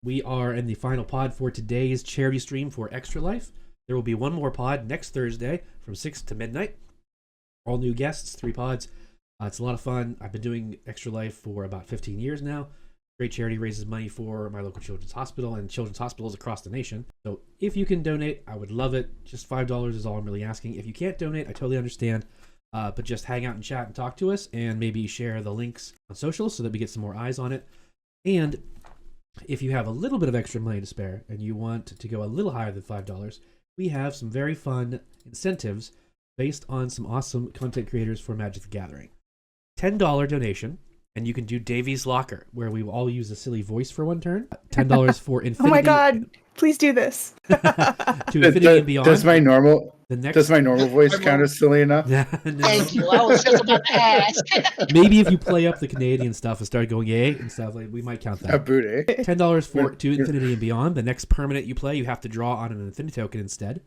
We are in the final pod for today's charity stream for Extra Life. There will be one more pod next Thursday from 6 to midnight. All new guests, 3 pods. It's a lot of fun. I've been doing Extra Life for about 15 years now. Great charity, raises money for my local children's hospital and children's hospitals across the nation. So if you can donate, I would love it. Just $5 is all I'm really asking. If you can't donate, I totally understand. But just hang out and chat and talk to us and maybe share the links on social so that we get some more eyes on it. And if you have a little bit of extra money to spare and you want to go a little higher than $5, we have some very fun incentives based on some awesome content creators for Magic the Gathering. $10 donation, and you can do Davy's Locker, where we will all use a silly voice for one turn. $10 for Infinity. Oh my god, please do this. To Infinity and Beyond. Does my normal voice count as silly enough? No. Thank you. I was just about to ask. Maybe if you play up the Canadian stuff and start going yay and stuff, like we might count that. A booty. $10 for To Infinity and Beyond. The next permanent you play, you have to draw on an Infinity token instead.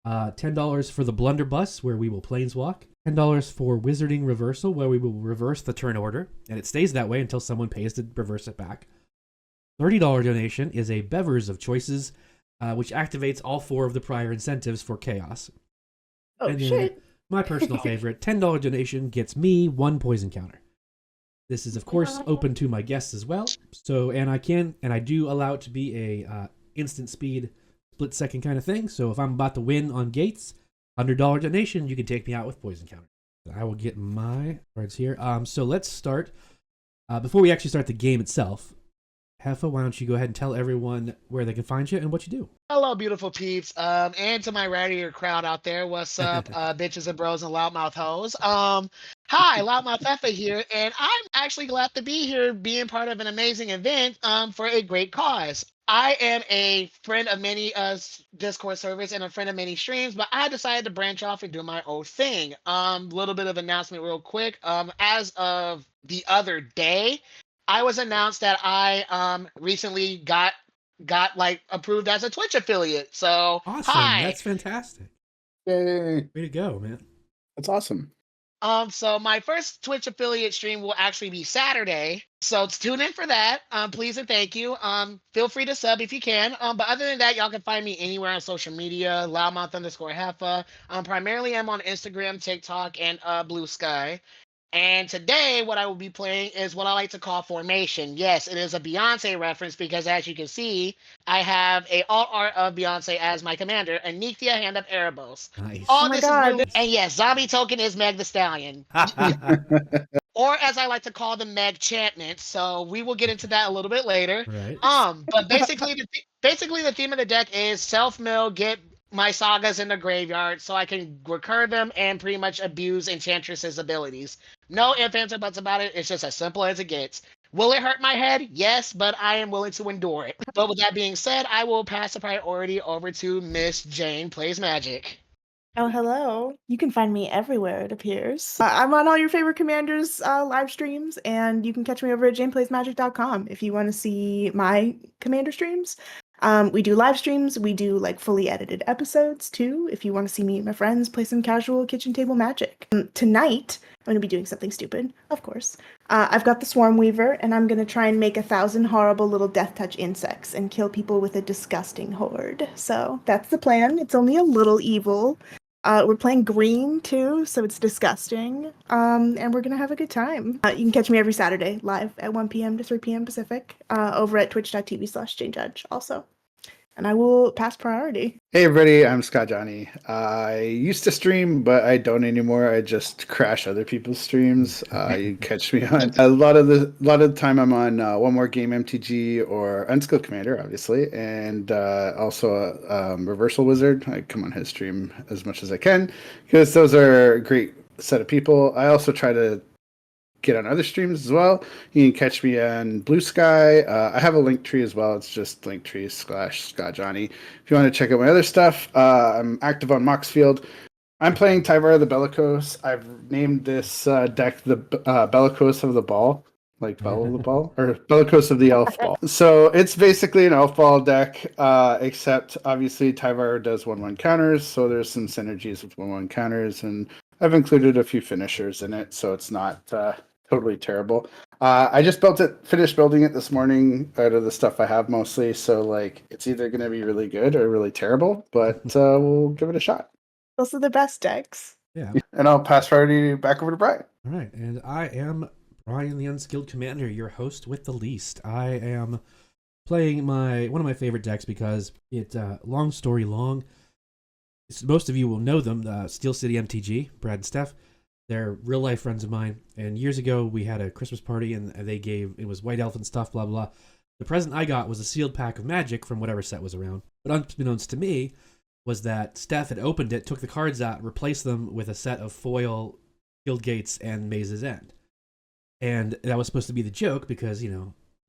$10 for the Blunderbuss, where we will planeswalk. $10 for Wizarding Reversal, where we will reverse the turn order, and it stays that way until someone pays to reverse it back. $30 donation is a Bevers of Choices, which activates all 4 of the prior incentives for Chaos. Oh, and then shit. my personal favorite, $10 donation gets me 1 poison counter. This is, of course, open to my guests as well. So, and I do allow it to be a instant speed, split second kind of thing. So if I'm about to win on gates, $100 donation, you can take me out with poison counter. I will get my cards here. So let's start. Before we actually start the game itself, Heffa, why don't you go ahead and tell everyone where they can find you and what you do? Hello, beautiful peeps. And to my rowdier crowd out there, what's up, bitches and bros and loudmouth hoes? Hi, Loudmouth Heffa here, and I'm actually glad to be here, being part of an amazing event for a great cause. I am a friend of many Discord servers and a friend of many streams, but I decided to branch off and do my own thing. Little bit of announcement real quick. As of the other day, I was announced that I recently got like approved as a Twitch affiliate. So Awesome. hi. That's fantastic. Yay. Way to go, man. That's awesome. So my first Twitch affiliate stream will actually be Saturday. So tune in for that. Please and thank you. Feel free to sub if you can. But other than that, y'all can find me anywhere on social media, loudmouth_Heffa. Primarily I'm on Instagram, TikTok, and Blue Sky. And today, what I will be playing is what I like to call Formation. Yes, it is a Beyonce reference because, as you can see, I have a alt art of Beyonce as my commander, Anithia, Hand of Erebos. Nice. All Oh my this God. is new, and yes, zombie token is Meg the Stallion, or as I like to call them, Meg Chantment. So we will get into that a little bit later. Right. But basically, the theme of the deck is self-mill, get my sagas in the graveyard so I can recur them and pretty much abuse Enchantress's abilities. No ifs, ands, or buts about it. It's just as simple as it gets. Will it hurt my head? Yes, but I am willing to endure it. But with that being said, I will pass the priority over to Miss Jane Plays Magic. Oh, hello. You can find me everywhere, it appears. I'm on all your favorite commanders live streams, and you can catch me over at janeplaysmagic.com if you want to see my commander streams. We do live streams. We do like fully edited episodes too. If you want to see me and my friends play some casual kitchen table magic. Tonight, I'm going to be doing something stupid, of course. I've got the Swarm Weaver, and I'm going to try and make 1,000 horrible little death touch insects and kill people with a disgusting horde. So that's the plan. It's only a little evil. We're playing green too, so it's disgusting. And we're gonna have a good time. You can catch me every Saturday live at 1 p.m. to 3 p.m. Pacific over at twitch.tv/JaneJudge also. And I will pass priority. Hey everybody, I'm Scott Johnny. I used to stream, but I don't anymore. I just crash other people's streams. You can catch me on a lot of the time. I'm on One More Game MTG or Unskilled Commander, obviously, and also Reversal Wizard. I come on his stream as much as I can because those are a great set of people. I also try to get on other streams as well. You can catch me on Blue Sky. I have a link tree as well. It's just linktree/Scott Johnny. If you want to check out my other stuff, I'm active on Moxfield. I'm playing Tyvar the Bellicose. I've named this deck the Bellicose of the Ball, like Bell of the Ball, or Bellicose of the Elf Ball. So it's basically an Elf Ball deck, except obviously Tyvar does 1/1 counters, so there's some synergies with 1/1 counters, and I've included a few finishers in it, so it's not totally terrible. I just finished building it this morning out of the stuff I have mostly. So like, it's either going to be really good or really terrible, but we'll give it a shot. Those are the best decks. Yeah. And I'll pass priority back over to Brian. All right, and I am Brian, the Unskilled Commander, your host with the least. I am playing one of my favorite decks because it's long story long. Most of you will know them, Steel City MTG, Brad and Steph. They're real life friends of mine. And years ago, we had a Christmas party, and it was White Elf and stuff, blah, blah, blah. The present I got was a sealed pack of Magic from whatever set was around. But unbeknownst to me was that Steph had opened it, took the cards out, replaced them with a set of foil Guild Gates and Maze's End. And that was supposed to be the joke because,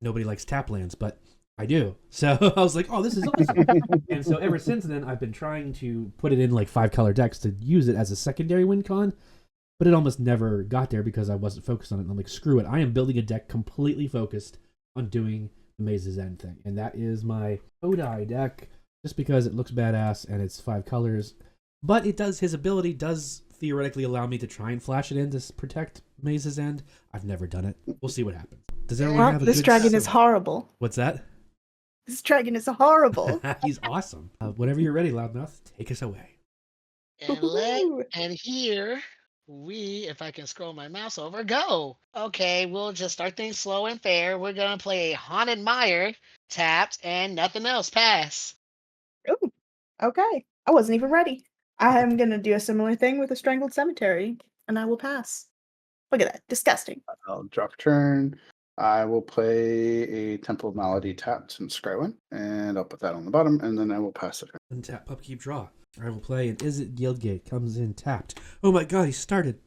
nobody likes tap lands, but I do. So I was like, oh, this is awesome. And so ever since then, I've been trying to put it in like 5-color decks to use it as a secondary win con, but it almost never got there because I wasn't focused on it. And I'm like, screw it. I am building a deck completely focused on doing the Maze's End thing. And that is my Odai deck, just because it looks badass and it's 5 colors. But his ability does theoretically allow me to try and flash it in to protect Maze's End. I've never done it. We'll see what happens. Does everyone have a This good dragon is horrible. What's that? This dragon is horrible. He's awesome. Whenever you're ready, Loudmouth, take us away. And here if I can scroll my mouse over, go. Okay, we'll just start things slow and fair. We're gonna play a Haunted Mire, tapped, and nothing else. Pass. Ooh, okay. I wasn't even ready. I am going to do a similar thing with a Strangled Cemetery, and I will pass. Look at that. Disgusting. I'll drop a turn. I will play a Temple of Malady tapped and scry one, and I'll put that on the bottom, and then I will pass it. Untap, upkeep, draw. I will play an Is It Guildgate. Comes in tapped. Oh my god, he started.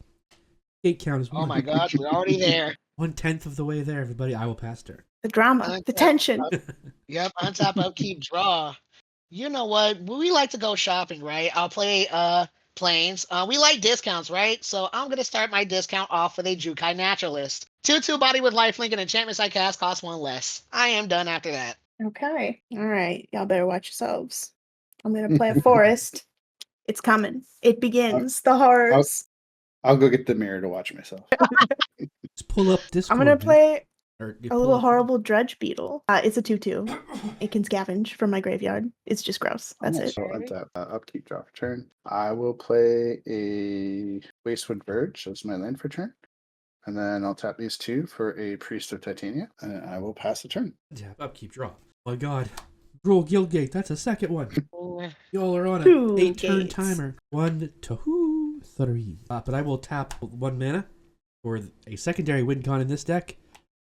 Gate count is 1. Oh my gosh, we're already there. 1/10 of the way there, everybody. I will pass turn. The drama, the tension. Yep, untap, upkeep, draw. You know what? We like to go shopping, right? I'll play planes. We like discounts, right? So I'm gonna start my discount off with a Jukai Naturalist. 2/2 body with lifelink and enchantments I cast cost 1 less. I am done after that. Okay. All right. Y'all better watch yourselves. I'm going to play a forest. It's coming. It begins. The horrors. I'll go get the mirror to watch myself. Just pull up Discord. I'm going to play Or a little horrible Dredge Beetle. It's a 2/2. It can scavenge from my graveyard. It's just gross. That's it. So untap, upkeep, drop a turn. I will play a Wastewood Verge as my land for turn. And then I'll tap these 2 for a Priest of Titania, and I will pass the turn. Tap, upkeep, draw. Oh my god. Roll Guildgate. That's a second one. Y'all are on a 2 8-turn gates. timer. 1, 2, 3. But I will tap 1 mana for a secondary win con in this deck.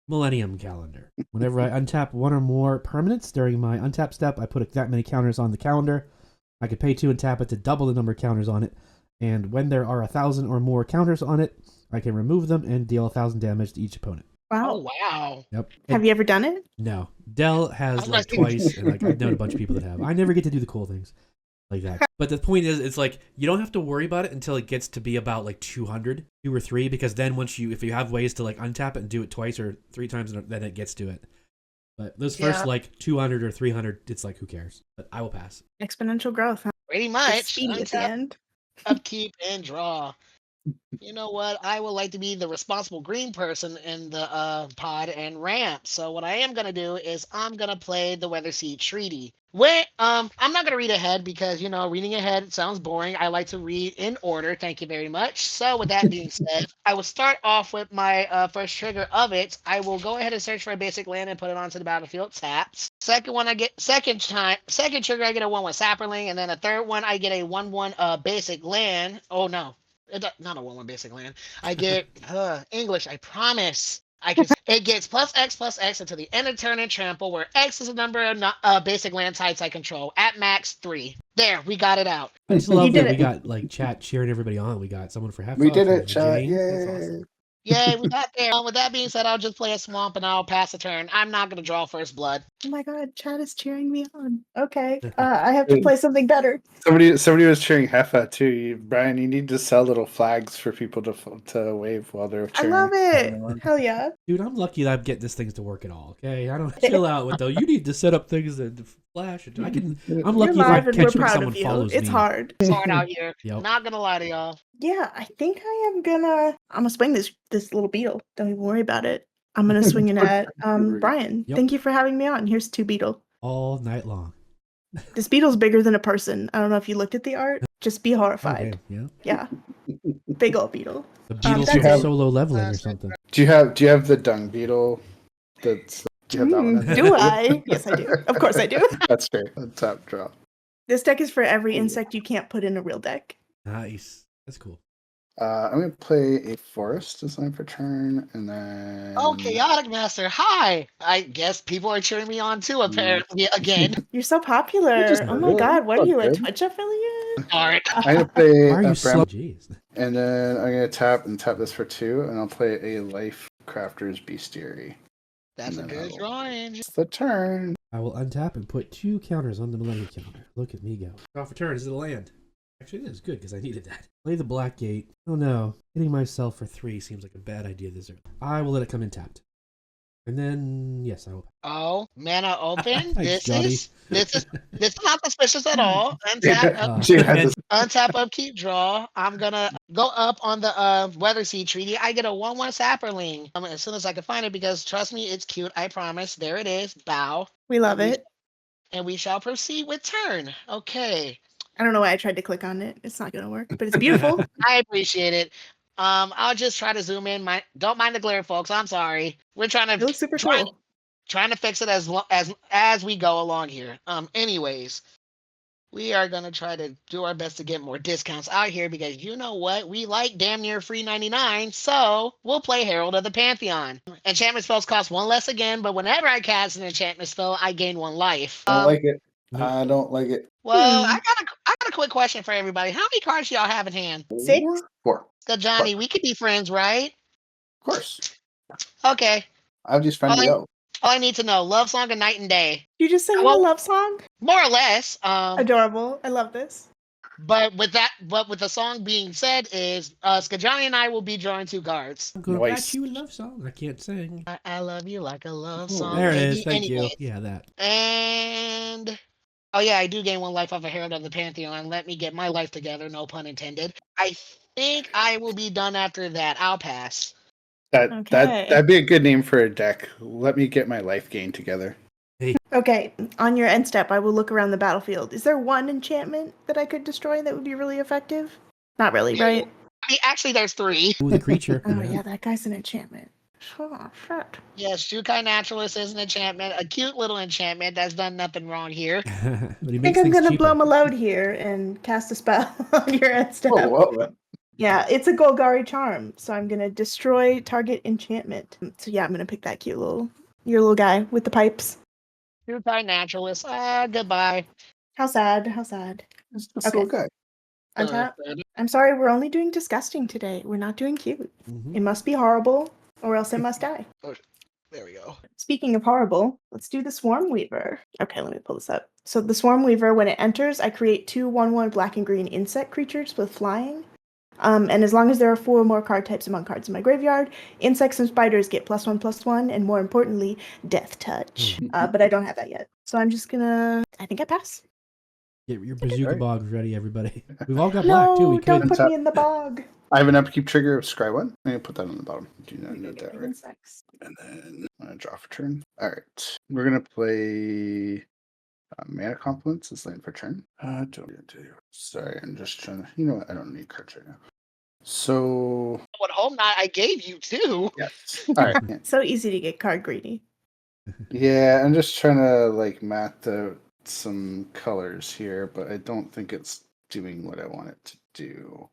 Millennium Calendar. Whenever I untap 1 or more permanents during my untap step, I put that many counters on the calendar. I could pay 2 and tap it to double the number of counters on it. And when there are 1,000 or more counters on it, I can remove them and deal 1,000 damage to each opponent. Wow. Oh wow. Yep. Have you ever done it? No. Dell has like twice, and like I've known a bunch of people that have. I never get to do the cool things like that. But the point is, it's like you don't have to worry about it until it gets to be about like 200, 2 or 3, because then if you have ways to like untap it and do it twice or 3 times, then it gets to it. But those first like 200 or 300, it's like who cares? But I will pass. Exponential growth. Huh? Pretty It's much. speedy at the Untap, end. upkeep, and draw. You know what? I would like to be the responsible green person in the pod and ramp. So what I am gonna do is I'm gonna play the Weatherseed Treaty. I'm not gonna read ahead because reading ahead sounds boring. I like to read in order. Thank you very much. So with that being said, I will start off with my first trigger of it. I will go ahead and search for a basic land and put it onto the battlefield. Taps. Second trigger I get a 1/1 Sapperling, and then a third one I get a 1/1 basic land. Oh no. Not a 1/1 basic land. I get English. I promise. It gets +X until the end of turn and trample, where X is the number of basic land types I control. At max 3. There, we got it out. I just love that we it. got like chat cheering everybody on. We got someone for half. We off, did we it, got chat. Jane. That's Yay. awesome. Yay, we got there. With that being said, I'll just play a swamp and I'll pass a turn. I'm not gonna draw first blood. Oh my god, Chad is cheering me on. Okay. I have to play something better. Somebody was cheering Heffa too. Brian, you need to sell little flags for people to wave while they're I cheering. love it. Hell yeah. Dude, I'm lucky that I'm getting this things to work at all. Okay, I don't chill out with though. You need to set up things that flash. I'm You're lucky if I live and we're catch when proud someone of you. follows It's me. hard. It's hard out here. Yep. Not gonna lie to y'all. Yeah, I think I'm gonna swing this little beetle. Don't even worry about it. I'm gonna swing it at Brian. Yep. Thank you for having me on. Here's 2 beetle. All night long. This beetle's bigger than a person. I don't know if you looked at the art. Just be horrified. Okay, yeah. Yeah, big old beetle. The beetle's that's from it. solo leveling or something. Do you have the dung beetle? Do you have that one? Do I? Yes, I do. Of course I do. That's great. Tap draw. This deck is for every insect you can't put in a real deck. Nice. That's cool. I'm gonna play a forest design for turn, and then Oh, Chaotic Master. Hi. I guess people are cheering me on too, apparently, again. You're so popular. just Oh my really god, what are you, a good. Twitch affiliate? All right. I'm gonna play Why are you a slow? Bram, Jeez. and then I'm gonna tap this for 2, and I'll play a Life Crafter's Bestiary. That's a And then good I'll- drawing. It's the turn. I will untap and put 2 counters on the Millennium counter. Look at me go. Draw for turn. Is it a land? Actually, it is good because I needed that. Play the black gate. Oh no. Hitting myself for 3 seems like a bad idea this early. I will let it come in tapped. And then, yes, I will. Oh, mana open. Thanks, Johnny. This is not suspicious at all. Untap, She has this- untap, upkeep, draw. I'm gonna go up on the Weather Sea Treaty. I get a 1/1 Sapperling. As soon as I can find it, because trust me, it's cute. I promise. There it is. Bow. We love it. And we shall proceed with turn. Okay. I don't know why I tried to click on it. It's not gonna work, but it's beautiful. I appreciate it. I'll just try to zoom in. Don't mind the glare, folks. I'm sorry. We're trying It to looks super cool. trying to fix it as we go along here. Anyways, we are gonna try to do our best to get more discounts out here because you know what? We like damn near free 99, so we'll play Herald of the Pantheon. Enchantment spells cost 1 less again, but whenever I cast an enchantment spell, I gain 1 life. I don't like it. Nope. I don't like it. Well, I got a quick question for everybody. How many cards do y'all have in hand? 6? 4. So Johnny, we could be friends, right? Of course. Okay. I'll just find All you out. All I need to know: love song of night and day, You just sang Well- a love song? more or less. Adorable. I love this. But with the song being said, is Skajani and I will be drawing 2 cards. I'm going to Nice. write you a love song. I can't sing. I love you like a love Oh, song. There it baby. is. Thank you. Anyway, Yeah, that. And oh yeah, I do gain 1 life off a Herald of the Pantheon. Let me get my life together. No pun intended. I think I will be done after that. I'll pass. Okay. That'd be a good name for a deck. Let me get my life gain together. Okay, on your end step, I will look around the battlefield. Is there one enchantment that I could destroy that would be really effective? Not really, right? I mean, actually, there's 3. Ooh, the creature. Oh yeah, that guy's an enchantment. Oh shit. Yes, Shukai Naturalist is an enchantment, a cute little enchantment that's done nothing wrong here. But he I think makes I'm things gonna cheaper. blow my load here and cast a spell on your end step. Oh, whoa. Yeah, it's a Golgari charm, so I'm gonna destroy target enchantment. So yeah, I'm gonna pick that cute your little guy with the pipes. Shukai Naturalist, goodbye. How sad, how sad. It's this Okay. little guy. Untap. I'm sorry, we're only doing disgusting today. We're not doing cute. Mhm. It must be horrible, or else it must die. There we go. Speaking of horrible, let's do the Swarm Weaver. Okay, let me pull this up. So the Swarm Weaver, when it enters, I create 2 1/1 black and green insect creatures with flying. And as long as there are 4 or more card types among cards in my graveyard, insects and spiders get +1/+1, and more importantly, Death Touch. But I don't have that yet. So I'm just gonna... I think I pass. Get your bazooka Alright. bogs ready, everybody. We've all got black, too. No, We don't could. put me in the bog. I have an upkeep trigger of Scry 1. I'm going to put that on the bottom. Do not need that, right? Insects. And then I'm going to draw for turn. All right. We're going to play Mana Compliments. It's lane for turn. Sorry, I'm just trying to... You know what? I don't need cards right now. So, I would hope not. I gave you 2. yes. All right. So easy to get card greedy. Yeah, I'm just trying to like math out some colors here, but I don't think it's doing what I want it to do.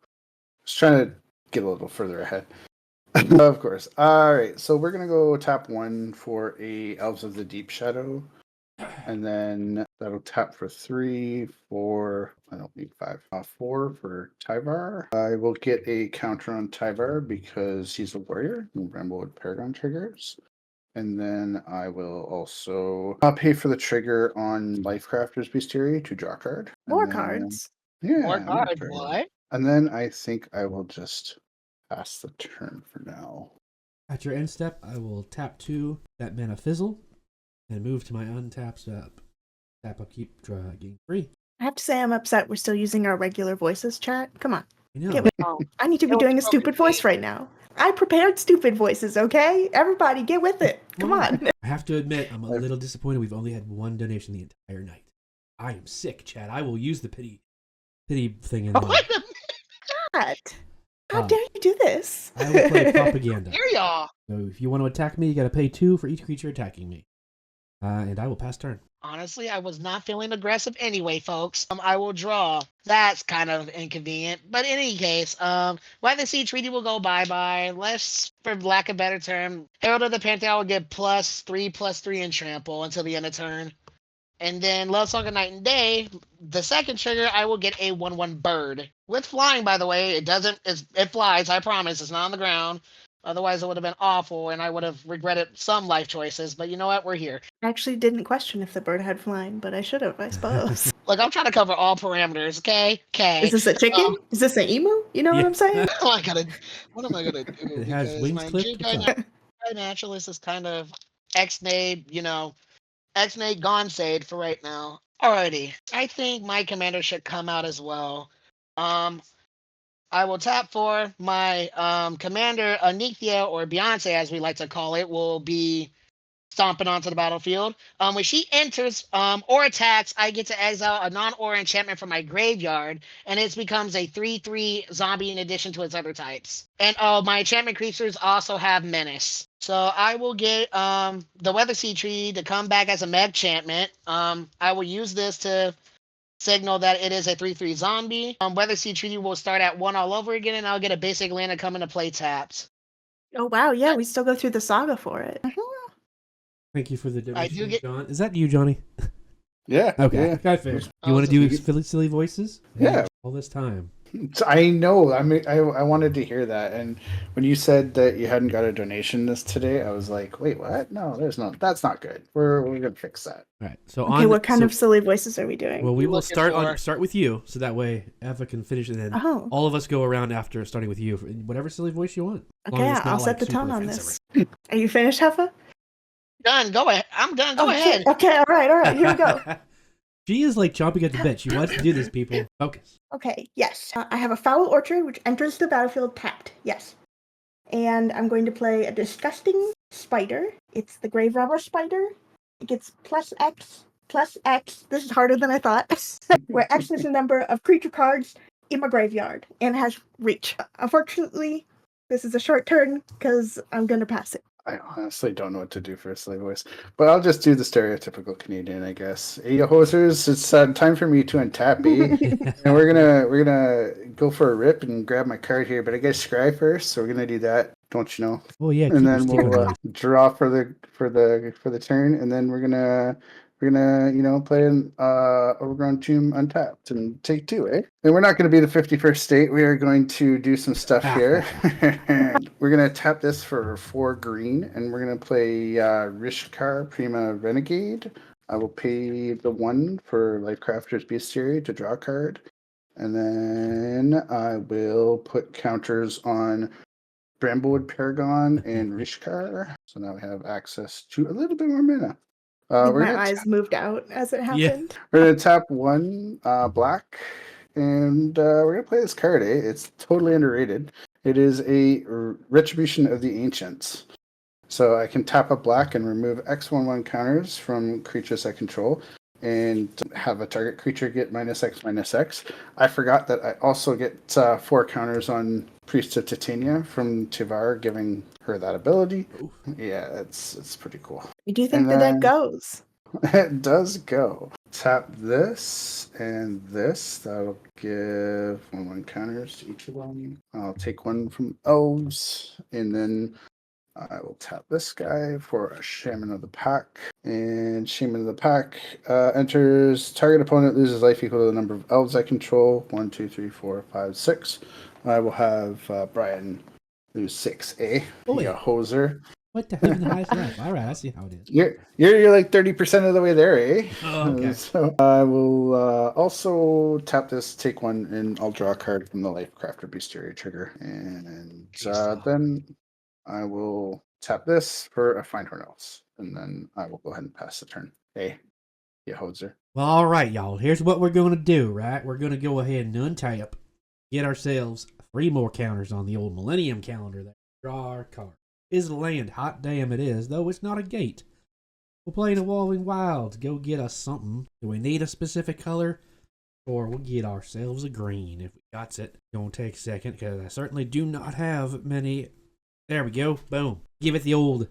Just trying to get a little further ahead. Of course. All right, so we're gonna go tap 1 for a Elves of the Deep Shadow, and then that'll tap for 3 for I don't need 5. 4 for Tyvar. I will get a counter on Tyvar because he's a warrior. And Bramblewood Paragon triggers. And then I will also pay for the trigger on Lifecrafter's Bestiary to draw a card. And More then- cards. Yeah. More cards. cards. What? And then I think I will just pass the turn for now. At your end step, I will tap 2, that mana fizzle, and move to my untap step. Tap upkeep, draw, gain 3. I have to say I'm upset we're still using our regular voices chat. Come on. You Get know, with I need to be Don't doing a smoke it, stupid voice Dave. right now. I prepared stupid voices, okay? Everybody, get with it. Come on. I have to admit, I'm a little disappointed. We've only had one donation the entire night. I am sick, Chad. I will use the pity thing in there. What? How dare you do this? I will play propaganda. Here y'all. So if you want to attack me, you got to pay 2 for each creature attacking me. And I will pass turn. Honestly, I was not feeling aggressive anyway, folks. I will draw. That's kind of inconvenient. But in any case, Weather Sea Treaty will go bye-bye. Let's, for lack of a better term, Herald of the Pantheon will get +3/+3 in trample until the end of turn. And then Love Song of Night and Day, the second trigger, I will get a 1/1 bird. With flying, by the way, it flies, I promise. It's not on the ground. Otherwise, it would have been awful, and I would have regretted some life choices. But you know what? We're here. I actually didn't question if the bird had flying, but I should have, I suppose. Look, I'm trying to cover all parameters, okay? Okay. Is this a chicken? Is this an emu? You know what I'm saying? What am I gonna do? It has Because wings my clipped. Jinkai What's up? Naturalist is kind of X-Nay, X-Nay Gonsaid for right now. Alrighty. I think my commander should come out as well. I will tap for my commander, Anithia, or Beyonce, as we like to call it, will be stomping onto the battlefield. When she enters or attacks, I get to exile a non-aura enchantment from my graveyard, and it becomes a 3/3 zombie in addition to its other types. And my enchantment creatures also have menace. So I will get the Weather Sea Tree to come back as a meg enchantment. I will use this to signal that it is a 3/3 zombie. Weather Sea Treaty will start at 1 all over again, and I'll get a basic land to come into play tapped. Oh, wow. Yeah, we still go through the saga for it. Thank you for the I do donation, get- John. Is that you, Johnny? Yeah. Okay. Yeah. I figured. You want to do silly voices? Yeah. All this time. I know. I mean, I wanted to hear that, and when you said that you hadn't got a donation this today, I was like, wait, what? No, there's no. That's not good. We're gonna fix that. All right. So Okay, what kind of silly voices are we doing? Well, we You will looking start with you, so that way Eva can finish, and then Oh. all of us go around after, starting with you, for whatever silly voice you want. As long Okay, as it's not, I'll set the super tone on offensive. this. Are you finished, Heffa? Done. Go ahead. I'm done. Go Okay, ahead. Okay, all right, here we go. She is like chomping at the bit. She wants to do this, people. Focus. Okay, yes. I have a Foul Orchard, which enters the battlefield tapped. Yes. And I'm going to play a Disgusting Spider. It's the Grave Robber Spider. It gets +X. This is harder than I thought. Where X is the number of creature cards in my graveyard. And it has reach. Unfortunately, this is a short turn, because I'm going to pass it. I honestly don't know what to do for a silly voice, but I'll just do the stereotypical Canadian, I guess. Hey, hosers, it's time for me to untap, eh? And we're gonna go for a rip and grab my card here, but I gotta scry first, so we're gonna do that. Don't you know? Oh yeah. And keep then your sticker we'll noise. draw for the turn, and then we're gonna play an Overgrown Tomb Untapped and take 2, eh? And we're not going to be the 51st state. We are going to do some stuff here. We're going to tap this for 4 green, and we're going to play Rishkar Prima Renegade. I will pay the 1 for Lifecrafter's Bestiary to draw a card, and then I will put counters on Bramblewood Paragon and Rishkar. So now we have access to a little bit more mana. I We're think my gonna eyes moved out as it Yeah. happened. we're gonna tap 1 black, and we're gonna play this card. It's totally underrated. It is a Retribution of the Ancients. So I can tap a black and remove X/1/1 counters from creatures I control, and have a target creature get -X/-X. I forgot that I also get 4 counters on Priest of Titania from Tivar, giving her that ability. Oof. Yeah, it's pretty cool. You do think And the deck then- goes? It does go. Tap this and this. That'll give 1/1 counters to each of them. I'll take 1 from elves, and then I will tap this guy for a Shaman of the Pack. And Shaman of the Pack enters. Target opponent loses life equal to the number of elves I control. 1, 2, 3, 4, 5, 6. I will have Brian lose 6, eh? Boy. You hoser. What the hell is the highest life? All right, I see how it is. You're like 30% of the way there, eh? Oh, okay. So I will also tap this, take 1, and I'll draw a card from the Lifecrafter Bestiary trigger. And then I will tap this for a Find Horn Elves. And then I will go ahead and pass the turn. Hey, you hoser. Well, all right, y'all. Here's what we're going to do, right? We're going to go ahead and untap get ourselves 3 more counters on the old Millennium calendar. That draw our card. Is land? Hot damn it is, though it's not a gate. We'll play an Evolving Wilds. Go get us something. Do we need a specific color? Or we'll get ourselves a green if we got it. Gonna take a second because I certainly do not have many. There we go. Boom. Give it the old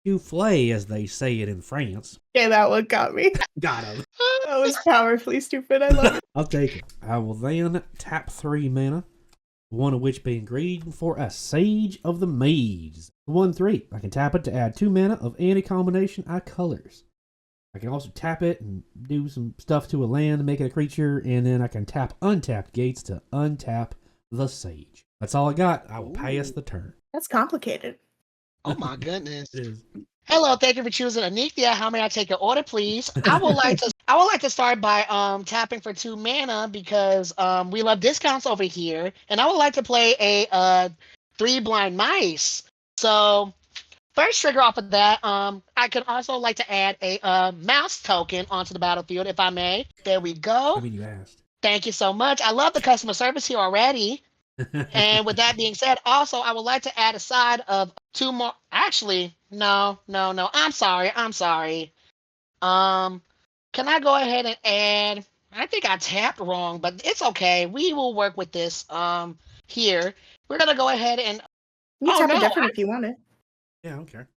souffle, as they say it in France. Yeah, that one got me. Got him. That was powerfully stupid. I love it. I'll take it. I will then tap 3 mana, one of which being green for a Sage of the Maze. 1/3. I can tap it to add 2 mana of any combination I colors. I can also tap it and do some stuff to a land to make it a creature, and then I can tap untapped gates to untap the Sage. That's all I got. I will pass the turn. That's complicated. Oh my goodness. It is. Hello, thank you for choosing Anithia. How may I take your order, please? I would like to start by tapping for 2 mana because we love discounts over here, and I would like to play a 3 blind mice. So first trigger off of that, I could also like to add a mouse token onto the battlefield, if I may. There we go. I mean, you asked. Thank you so much. I love the customer service here already. And with that being said, also I would like to add a side of 2 more. Actually, no. I'm sorry. Can I go ahead and add? I think I tapped wrong, but it's okay. We will work with this. Here we're gonna go ahead and. You can Oh, tap no, it different if you want it. Yeah, I don't care.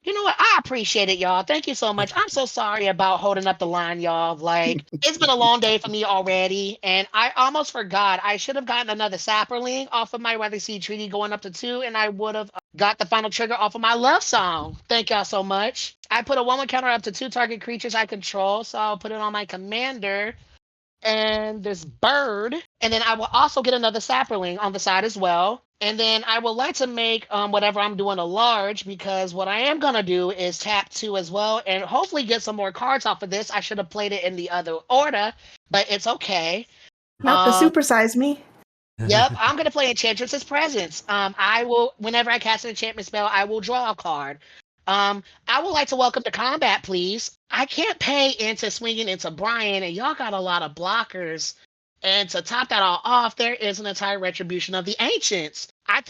You know what? I appreciate it, y'all. Thank you so much. I'm so sorry about holding up the line, y'all. Like, it's been a long day for me already, and I almost forgot. I should have gotten another sapperling off of my Weather Seed Treaty going up to 2, and I would have got the final trigger off of my love song. Thank y'all so much. I put a 1/1 counter up to 2 target creatures I control, so I'll put it on my commander and this bird, and then I will also get another sapperling on the side as well. And then I would like to make whatever I'm doing a large, because what I am going to do is tap 2 as well and hopefully get some more cards off of this. I should have played it in the other order, but it's okay. Not the supersize me. Yep, I'm going to play Enchantress's Presence. I will, whenever I cast an enchantment spell, I will draw a card. I would like to welcome to combat, please. I can't pay into swinging into Brian, and y'all got a lot of blockers. And to top that all off, there is an entire Retribution of the Ancients. I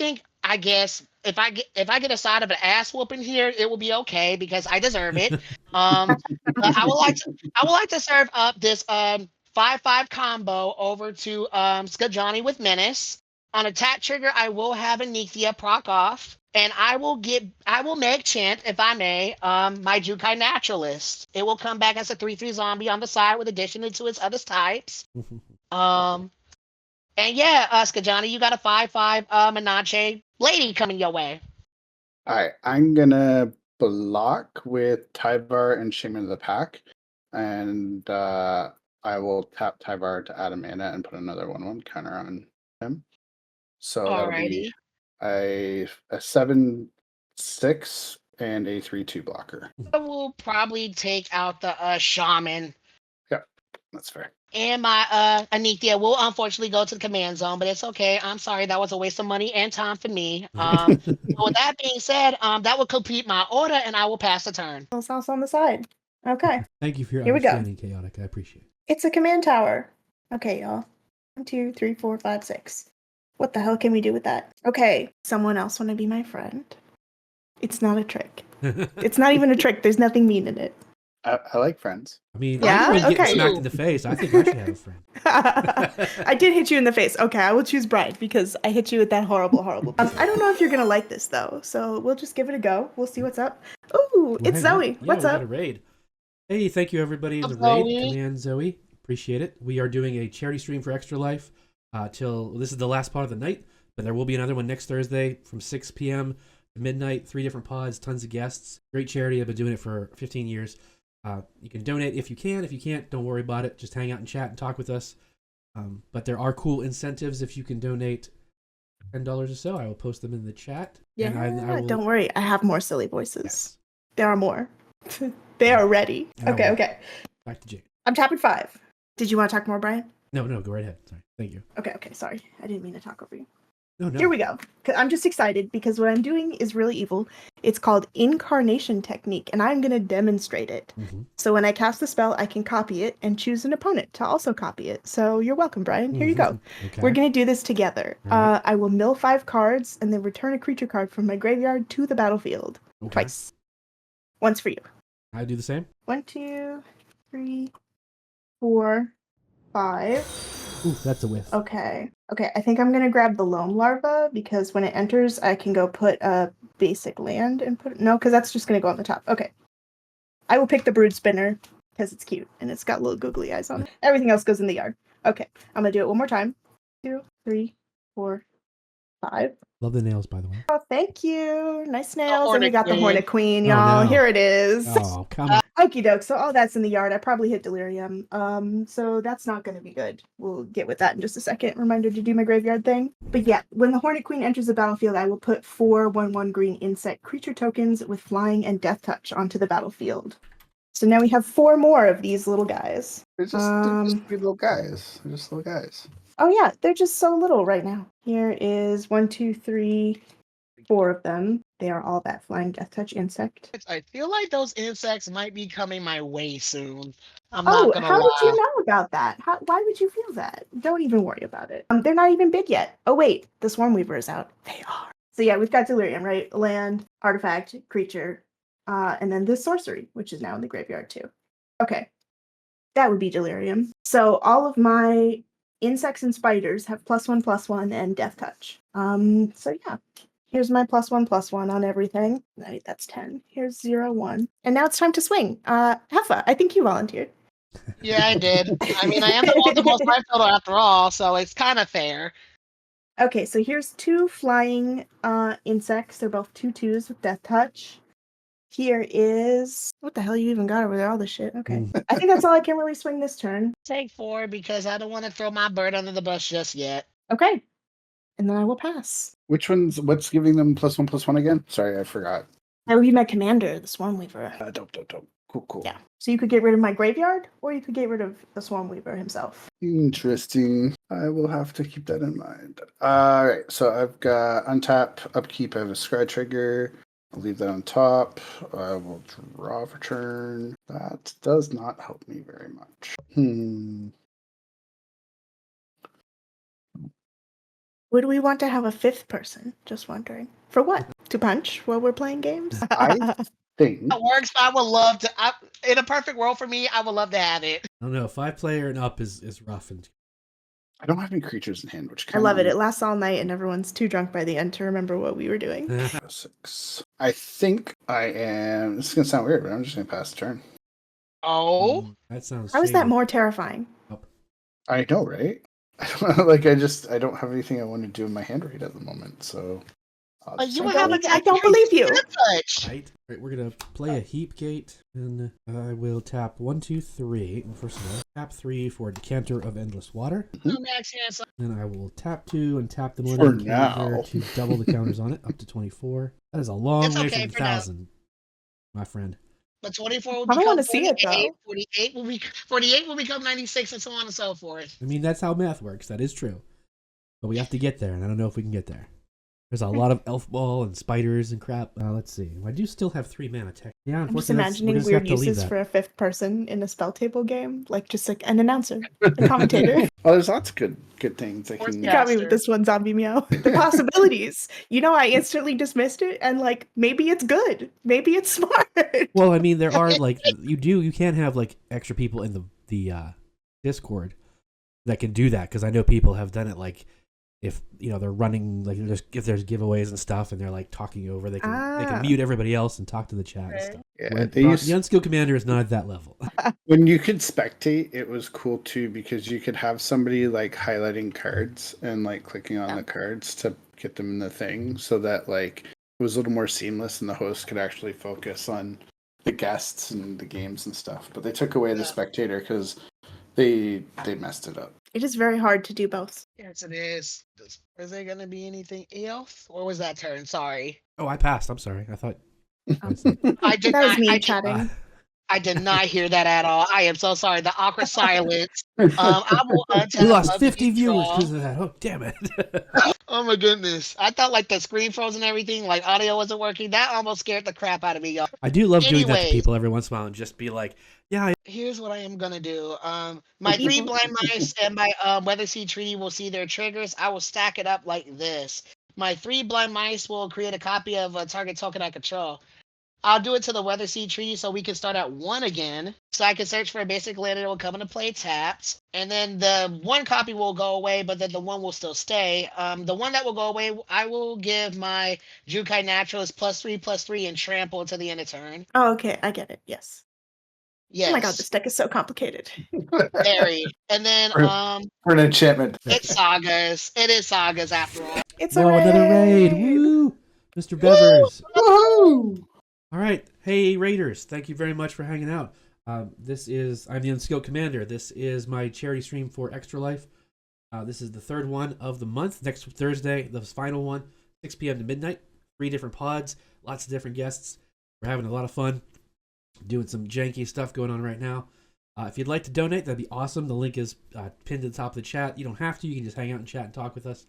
guess if I get a side of an ass whooping here, it will be okay because I deserve it. But I would like to serve up this 5/5 combo over to Skajani with Menace. On a tap trigger, I will have Anithia proc off, and I will make chant, if I may, my Jukai Naturalist. It will come back as a 3/3 zombie on the side with addition to its other types. And yeah, Skajani, you got a 5/5 Menage lady coming your way. All right, I'm gonna block with Tyvar and Shaman of the Pack, and I will tap Tyvar to add a mana and put another 1/1 counter on him. So that'll be a 7/6 and a 3/2 blocker. I will probably take out the Shaman. Yeah, that's fair. And my Anithia will unfortunately go to the command zone, but it's okay. I'm sorry, that was a waste of money and time for me. So with that being said, that will complete my order, and I will pass the turn. Little sauce on the side. Okay. Thank you for your Here we go. understanding, Chaotic. I appreciate it. It's a command tower. Okay, y'all. 1, 2, 3, 4, 5, 6. What the hell can we do with that? Okay, someone else want to be my friend? It's not a trick. It's not even a trick. There's nothing mean in it. I like friends. I mean, Yeah? I'm getting Okay. smacked in the face. I think I should have a friend. I did hit you in the face. Okay, I will choose Brian because I hit you with that horrible. I don't know if you're gonna like this though, so we'll just give it a go. We'll see what's up. Ooh, it's Hey, Zoe. yeah, What's we up? got a raid. Hey, thank you everybody in the Zoe. raid. Command Zoe. Appreciate it. We are doing a charity stream for Extra Life till this is the last part of the night, but there will be another one next Thursday from 6 p.m. to midnight. 3 different pods, tons of guests. Great charity. I've been doing it for 15 years. You can donate if you can. If you can't, don't worry about it. Just hang out and chat and talk with us. But there are cool incentives if you can donate $10 or so. I will post them in the chat. Yeah, And I will, don't worry. I have more silly voices. Yes. There are more. They are ready. And I Okay, will- okay. Back to Jake. I'm tapping 5. Did you want to talk more, Brian? No, go right ahead. Sorry. Thank you. Okay, sorry. I didn't mean to talk over you. No, no. Here we go. 'Cause I'm just excited because what I'm doing is really evil. It's called Incarnation Technique, and I'm going to demonstrate it. Mhm. So when I cast the spell, I can copy it and choose an opponent to also copy it. So you're welcome, Brian. Here you go. Okay. We're going to do this together. All right. I will mill 5 cards and then return a creature card from my graveyard to the battlefield. Okay. Twice. Once for you. I do the same. 1, 2, 3, 4, 5. Ooh, that's a whiff. Okay. Okay, I think I'm gonna grab the Loam Larva because when it enters, I can go put a basic land and put it. No, because that's just gonna go on the top. Okay. I will pick the Brood Spinner because it's cute and it's got little googly eyes on it. Everything else goes in the yard. Okay, I'm gonna do it one more time. 2, 3, 4, 5. Love the nails, by the way. Oh, thank you. Nice nails. And we Hornet got the Queen. Hornet Queen, Oh, y'all. no. Here it is. Oh, come on. Okie doke. So all that's in the yard. I probably hit Delirium. So that's not going to be good. We'll get with that in just a second. Reminder to do my graveyard thing. But yeah, when the Hornet Queen enters the battlefield, I will put 4 1/1 green insect creature tokens with flying and death touch onto the battlefield. So now we have 4 more of these little guys. They're just good little guys. They're just little guys. Oh yeah, they're just so little right now. Here is 1, 2, 3, 4 of them. They are all that flying death touch insect. I feel like those insects might be coming my way soon. I'm Oh, not gonna how lie. did you know about that? Why would you feel that? Don't even worry about it. They're not even big yet. Oh wait, the Swarm Weaver is out. They are. So yeah, we've got Delirium, right? Land, artifact, creature, and then this sorcery, which is now in the graveyard too. Okay, that would be Delirium. So all of my insects and spiders have +1/+1 and death touch. So yeah. Here's my +1/+1 on everything. Right, that's 10. Here's 0, 1. And now it's time to swing. Heffa, I think you volunteered. Yeah, I did. I mean, I am the most life total after all, so it's kind of fair. Okay, so here's 2 flying insects. They're both 2/2s with death touch. Here is what the hell you even got over there? All this shit. Okay, I think that's all I can really swing this turn. Take 4 because I don't want to throw my bird under the bus just yet. Okay, and then I will pass. What's giving them +1/+1 again? Sorry, I forgot. That would be my commander, the Swarm Weaver. Dope. Cool. Yeah. So you could get rid of my graveyard, or you could get rid of the Swarm Weaver himself. Interesting. I will have to keep that in mind. All right, so I've got untap, upkeep. I have a scry trigger. I'll leave that on top. I will draw for turn. That does not help me very much. Would we want to have a 5th person? Just wondering. For what? To punch while we're playing games? I think That works. I would love to. In a perfect world for me, I would love to have it. I don't know. 5-player and up is rough. And I don't have any creatures in hand, which I love it. It lasts all night and everyone's too drunk by the end to remember what we were doing. 6. I think I am. This is gonna sound weird, but I'm just gonna pass the turn. Oh, that sounds. How is that shady. more terrifying? I know, right? I don't have anything I want to do in my hand right at the moment, so. I'll but just you have would have to- a I don't believe you. touch. Right. Right. We're gonna play a heap gate, and I will tap 1, 2, 3. First of all, tap 3 for Decanter of Endless Water. No, Max Hansen. Then I will tap 2 and tap the For Morning Counter now. to double the counters on it up to 24. That is a long It's way okay from for now. 1,000, my friend. But 24 will I don't become wanna see it, 48. though. 48 will become 96, and so on and so forth. I mean, that's how math works. That is true. But we have to get there, and I don't know if we can get there. There's a lot of elf ball and spiders and crap. Let's see. I do still have 3 mana tech. Yeah, I'm just unfortunately, imagining we're just weird have to leave uses that. for a 5th person in a spell table game. Like just like an announcer, a commentator. Oh, there's lots of good things I Force can. You got me Master. with this one, Zombie Meow. The possibilities. I instantly dismissed it and like maybe it's good. Maybe it's smart. Well, I mean, there are like you can have like extra people in the Discord that can do that because I know people have done it. Like if they're running like if there's giveaways and stuff and they're like talking over, they can mute everybody else and talk to the chat and stuff. Yeah, The Unskilled Commander is not at that level. when you could spectate, it was cool too because you could have somebody like highlighting cards and like clicking on the cards to get them in the thing, so that like it was a little more seamless and the host could actually focus on the guests and the games and stuff. But they took away the spectator because they messed it up. It is very hard to do both. Yes, it is. Is there going to be anything else? Or was that turn? Sorry. Oh, I passed. I'm sorry. I thought. I did That was not. me I chatting. I did not hear that at all. I am so sorry. The awkward silence. I will We untap lost of the 50 viewers draw. because of that. Oh, damn it. Oh my goodness. I thought like the screen froze and everything, like audio wasn't working. That almost scared the crap out of me, y'all. I do love doing that to Anyways, people every once in a while and just be like, yeah, here's what I am gonna do. My three Evil. blind mice and my Weather Seed Treaty will see their triggers. I will stack it up like this. My three blind mice will create a copy of a target token I control. I'll do it to the Weather Seed Treaty so we can start at 1 again. So I can search for a basic land that will come into play tapped. And then the 1 copy will go away, but then the 1 will still stay. The 1 that will go away, I will give my Jukai Naturalist +3/+3 and trample to the end of turn. Oh, okay. I get it. Yes. Yes. Oh my god, this deck is so complicated. Very. And then For an enchantment. it's sagas. It is sagas after all. It's no, a raid. another raid. Woo! Mr. Bevers. Woohoo! All right. Hey, Raiders. Thank you very much for hanging out. I'm the Unskilled Commander. This is my charity stream for Extra Life. This is the third one of the month. Next Thursday, the final one, 6 p.m. to midnight. 3 different pods, lots of different guests. We're having a lot of fun doing some janky stuff going on right now. If you'd like to donate, that'd be awesome. The link is pinned to the top of the chat. You don't have to. You can just hang out and chat and talk with us.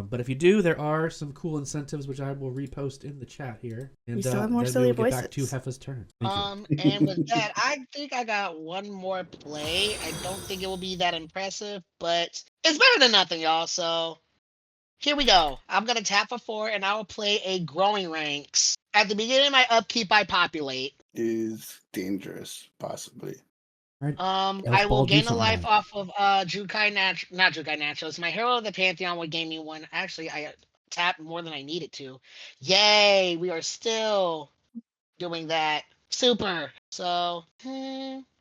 But if you do, there are some cool incentives, which I will repost in the chat here. And We still have more then silly we'll get back to voices. Heffa's turn. Thank you. And with that, I think I got one more play. I don't think it will be that impressive, but it's better than nothing, y'all. So here we go. I'm gonna tap for 4, and I will play a Growing Ranks. At the beginning of my upkeep, I populate. Is dangerous, possibly. Right. I will ball gain a decent life round. off of Jukai not Jukai Naturalist. My Hero of the Pantheon will gain me 1. Actually, I tapped more than I needed to. Yay! We are still doing that. Super. So,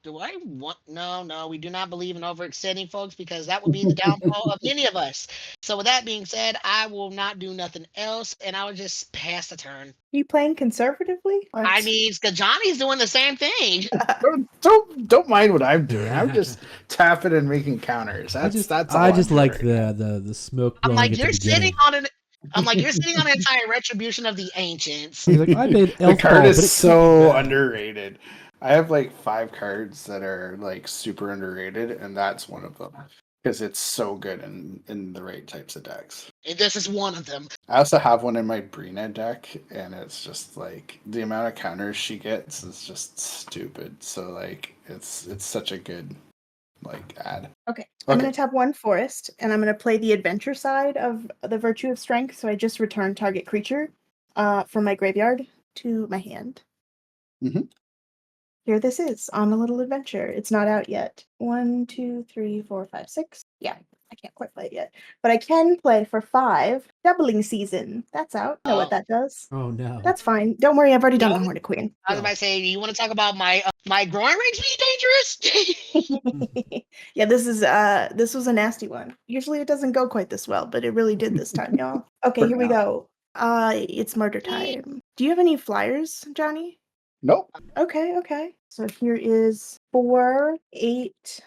do I want? No, we do not believe in overextending, folks, because that would be the downfall of many of us. So, with that being said, I will not do nothing else, and I will just pass the turn. You playing conservatively? I mean, Johnny's doing the same thing. Don't mind what I'm doing. I'm just tapping and making counters. That's all I I'm just doing like right now. the smoke I'm blowing like, at the you're sitting beginning. on an. I'm like, you're sitting on an entire retribution of the ancients. He's like, I made The elf card ball, is but it so can't be underrated. I have like 5 cards that are like super underrated, and that's one of them because it's so good in the right types of decks. And this is one of them. I also have one in my Brina deck, and it's just like the amount of counters she gets is just stupid. So like it's such a good like ad. Okay. I'm Okay. going to tap 1 forest, and I'm going to play the adventure side of the Virtue of Strength. So I just return target creature from my graveyard to my hand. Mhm. Here this is on a little adventure. It's not out yet. 1, 2, 3, 4, 5, 6. Yeah, I can't quite play it yet. But I can play for 5. Doubling Season. That's out. I know what that does. Oh no. That's fine. Don't worry, I've already done Yeah. the Hornet Queen. I was about to say, you want to talk about my growing range being dangerous? Yeah, this was a nasty one. Usually it doesn't go quite this well, but it really did this time, y'all. Okay, For here we now. go. It's murder time. Do you have any flyers, Johnny? Nope. Okay. So here is 4, 8,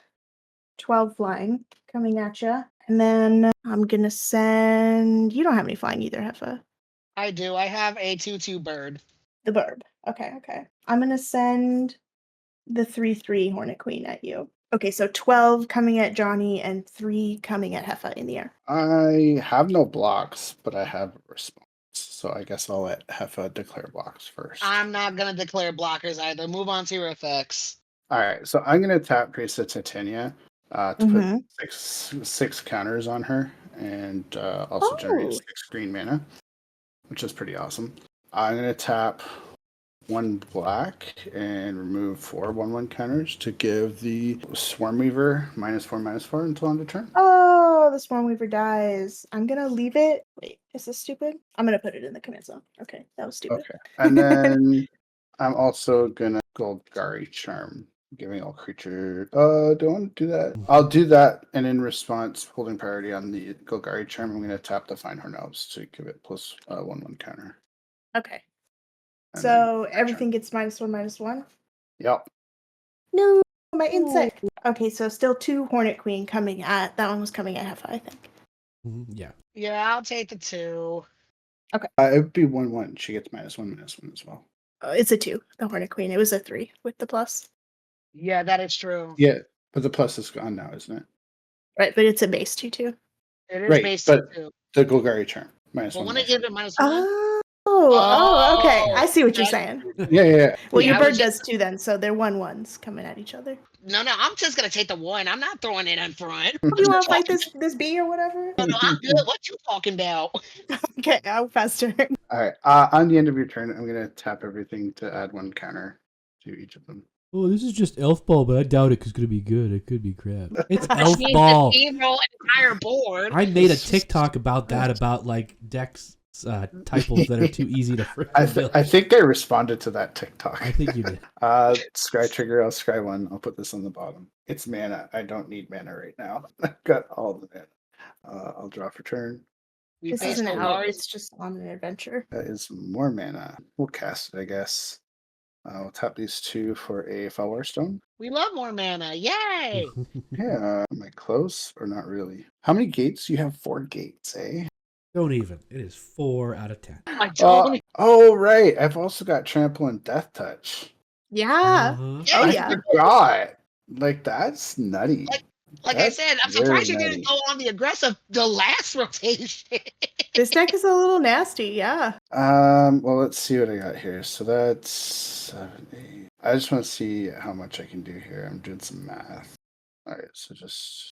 12 flying coming at you. And then I'm gonna send. You don't have any flying either, Heffa. I do. I have a 2/2 bird. The burb. Okay. I'm gonna send the 3/3 Hornet Queen at you. Okay, so 12 coming at Johnny and 3 coming at Heffa in the air. I have no blocks, but I have a response. So I guess I'll let Heffa declare blocks first. I'm not gonna declare blockers either. Move on to your effects. All right, so I'm gonna tap Priest of Titania to Mhm. put six counters on her, and also generate Oh. 6 green mana, which is pretty awesome. I'm gonna tap 1 black and remove 4 1/1 counters to give the Swarmweaver -4/-4 until end of turn. Oh, the Swarmweaver dies. I'm gonna leave it. Wait, is this stupid? I'm gonna put it in the command zone. Okay, that was stupid. Okay, and then I'm also gonna Golgari Charm, giving all creature. Do I want to do that? I'll do that, and in response, holding priority on the Golgari Charm, I'm gonna tap the Find Horn Elves to give it plus 1/1 counter. Okay. And So then everything gets -1/-1. Yep. No, my insect. Okay, so still 2 Hornet Queen coming at. That one was coming at Heffa, I think. Yeah. Yeah, I'll take the 2. It would be 1/1. She gets -1/-1 as well. It's a 2, the Hornet Queen. It was a 3 with the plus. Yeah, that is true. Yeah, but the plus is gone now, isn't it? Right, but it's a base 2/2. It is Right, based but too. the Golgari charm Well, -1. when it gives it -1. Okay. I see what you're that's saying. Yeah. Well, Yeah, your I was bird just- does too then, so they're 1/1s coming at each other. No, I'm just gonna take the 1. I'm not throwing it in front. Do you want to fight this bee or whatever? No, I'm good. What you talking about? Okay, I'll pass turn. All right. On the end of your turn, I'm gonna tap everything to add 1 counter to each of them. Oh, this is just elf ball, but I doubt it 'cause it's gonna be good. It could be crap. It's Which elf means ball. the team roll entire board. I made a TikTok about that, about like decks typos that are too easy to build. I think I responded to that TikTok. I think you did. Scry trigger. I'll scry 1. I'll put this on the bottom. It's mana. I don't need mana right now. I've got all the mana. I'll draw for turn. We This face isn't the out. Lars. It's just on an adventure. That is more mana. We'll cast it, I guess. We'll tap these 2 for a Fellwar Stone. We love more mana. Yay! Yeah, am I close or not really? How many gates? You have 4 gates, eh? Don't even. It is 4 out of 10. I don't. Oh, right. I've also got Trample and Death Touch. Yeah. Uh-huh. Oh, I yeah. forgot. Like, that's nutty. Like That's I said, I'm very surprised you nutty. didn't go on the aggressive the last rotation. This deck is a little nasty, yeah. Well, let's see what I got here. So that's 7, 8. I just want to see how much I can do here. I'm doing some math. All right, so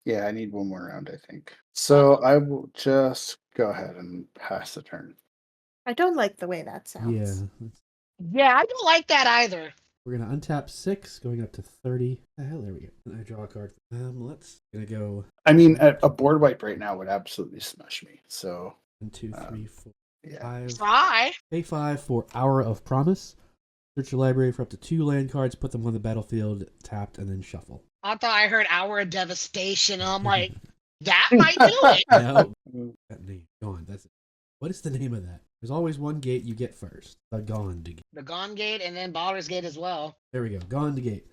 I need 1 more round, I think. So I will just go ahead and pass the turn. I don't like the way that sounds. Yeah. Yeah, I don't like that either. We're gonna untap 6, going up to 30. The hell, there we go. And I draw a card. Let's gonna go I mean, a board wipe right now would absolutely smash me. So 1, 2, 3, 4, yeah. 5. Try. Pay 5 for Hour of Promise. Search your library for up to 2 land cards, put them on the battlefield, tapped, and then shuffle. I thought I heard Hour of Devastation. And I'm like, that might do it. No, that name gone. That's it. What is the name of that? There's always one gate you get first. The Gone to Gate. The Gone Gate and then Baldur's Gate as well. There we go. Gone to Gate.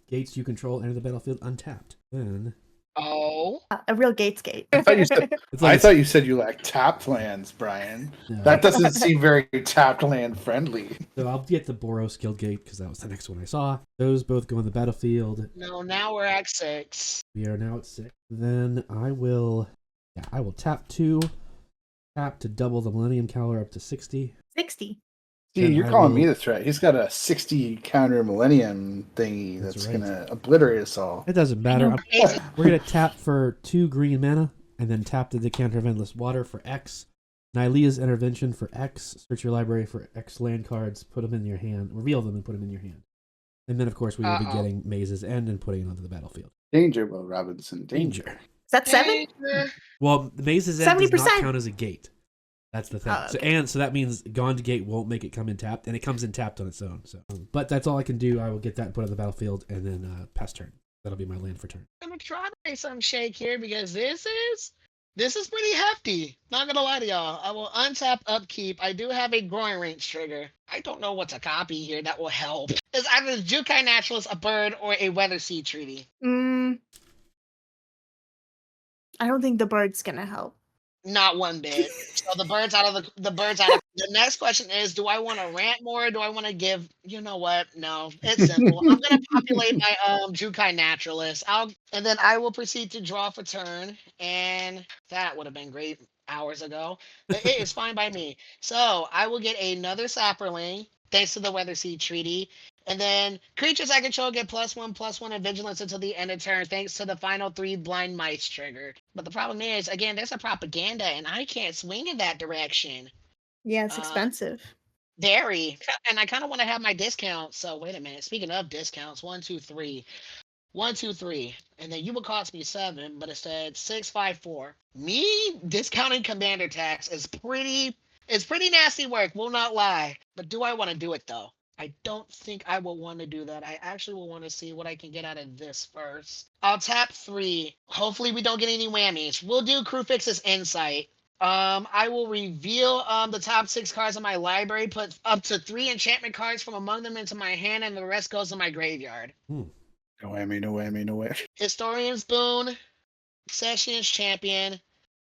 Gates you control enter the battlefield untapped. Then Oh. A real Gates gate. I thought you said, it's I like thought you said you like tapped lands, Brian. no. That doesn't seem very tapped land friendly. So I'll get the Boros Guild Gate because that was the next one I saw. Those both go on the battlefield. No, now we're at 6. We are now at 6. Then I will tap 2. Tap to double the Millennium Counter up to 60. 60. See, Then you're I calling will- me the threat. He's got a 60 counter millennium thingy That's that's right. gonna obliterate us all. It doesn't matter. Amazing. We're going to tap for 2 green mana, and then tap the Decanter of Endless Water for X. Nylea's Intervention for X. Search your library for X land cards, put them in your hand, reveal them and put them in your hand. And then, of course, we will be getting Maze's End and putting it onto the battlefield. Danger, Will Robinson. Danger. Is that 7? Well, the Maze's End does not 70%. count as a gate. That's the thing. Oh, okay. So that means Gone to Gate won't make it come in tapped, and it comes in tapped on its own. So, but that's all I can do. I will get that and put it on the battlefield, and then pass turn. That'll be my land for turn. I'm gonna try to make some shake here because this is pretty hefty. Not gonna lie to y'all. I will untap upkeep. I do have a growing range trigger. I don't know what to copy here that will help. It's either the Jukai Naturalist, a bird, or a Weather Sea Treaty. I don't think the bird's gonna help. Not one bit. So the bird's out of the next question is, do I want to rant more? Or do I want to give, you know what? No, it's simple. I'm gonna populate my Jukai Naturalist. And then I will proceed to draw for turn. And that would have been great hours ago. But it is fine by me. So I will get another Sapperling, thanks to the Weather Sea Treaty. And then creatures I control get +1/+1 and vigilance until the end of turn, thanks to the final 3 blind mice trigger. But the problem is, again, there's a propaganda, and I can't swing in that direction. Yeah, it's Uh, expensive. Very. And I kind of want to have my discount. So wait a minute. Speaking of discounts, 1, 2, 3. 1, 2, 3. And then you would cost me 7, but it said 6, 5, 4. Me discounting commander tax is pretty nasty work, will not lie. But do I want to do it though? I don't think I will want to do that. I actually will want to see what I can get out of this first. I'll tap 3. Hopefully we don't get any whammies. We'll do Crewfix's Insight. I will reveal the top 6 cards in my library, put up to 3 enchantment cards from among them into my hand, and the rest goes to my graveyard. No whammy, no whammy, no whammy. Historian's Boon, Sessions Champion,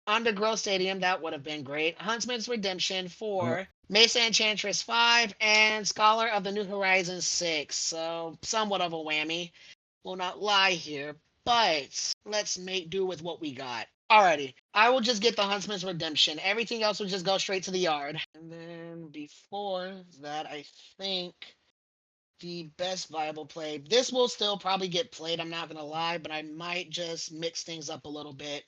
Undergrowth Stadium, that would have been great. Huntsman's Redemption 4, Mesa Enchantress 5, and Scholar of the New Horizons 6. So somewhat of a whammy. Will not lie here, but let's make do with what we got. Alrighty, I will just get the Huntsman's Redemption. Everything else will just go straight to the yard. And then before that, I think the best viable play. This will still probably get played, I'm not going to lie, but I might just mix things up a little bit.